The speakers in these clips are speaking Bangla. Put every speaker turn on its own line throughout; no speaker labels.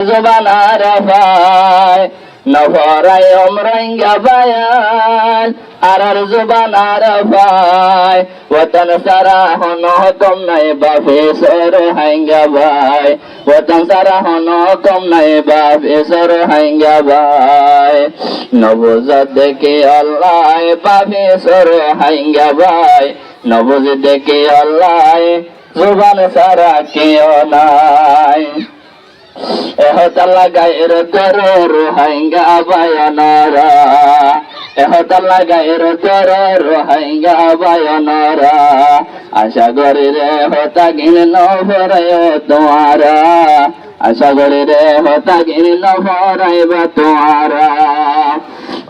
জবান আরাফায় নফরাই অমরাঙ্গা বায়ান আর জবান আরাফায় ওতন সারা হন কম নাই বাফে সর হাঙ্গা ভাই ওতন সারা হন কম নাই বাফে সর হাঙ্গা ভাই নবজাত দেখে আল্লাহ বাফে সর হাঙ্গা ভাই নবজাত দেখে আল্লাহ জবান সারা কেও নাই এহতাল্লা গায়ের দরর হাঙ্গা বায়নরা এহতাল্লা গায়ের দরর হাঙ্গা বায়নরা আশা করি রে হতা গিন নভরায় তোমারা আশা করি রে হতা গিন নভরাইবা তোমারা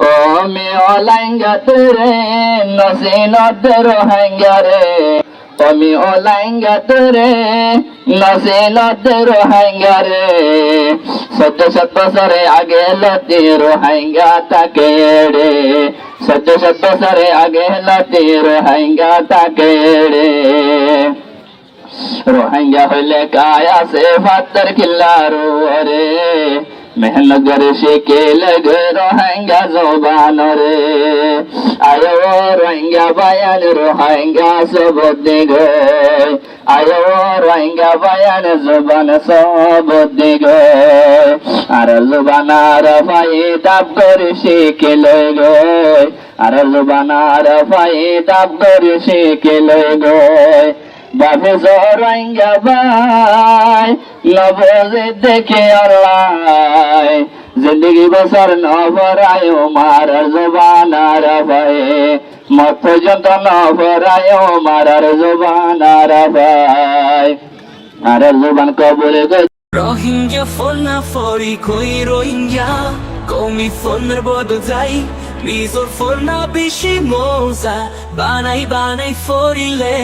ও মে অলাঙ্গা তেরে নসিনত হাঙ্গা রে আমি ওলাঙ্গা তোরে নসিনত রোহাঙ্গা রে 700 বছরে আগে লতি রোহাঙ্গা তাকে রে 700 বছরে আগে লতি রোহাঙ্গা তাকে রে রোহাঙ্গা হইলে কায়া সে ফাত্তর কিল্লারো রে मेहनत कर के लगे रोहिंगा जुबान रे आयो रोहिंगा बयान रोहिंगा सब दिगोय आयो रोहिंगा बयान जुबान सब दिगोय आर जुबान आरफाई ताप कर के लगोय आर जुबान आरफाई ताप कर के लगोय बाबे जोरांगा भाई नबोजे देखे अल्लाह जिंदगी बसर नबरायो मारार जुबान आरफाए मत पर्यন্ত नबरायो मारार जुबान आरफाए मारार जुबान कबूल कर
রোহিঙ্গা ফোন না ফরি কই রোহিঙ্গা কমি ফোনের বদল যাই মিজোর ফোন না বেশি মজা বানাই ফরিলে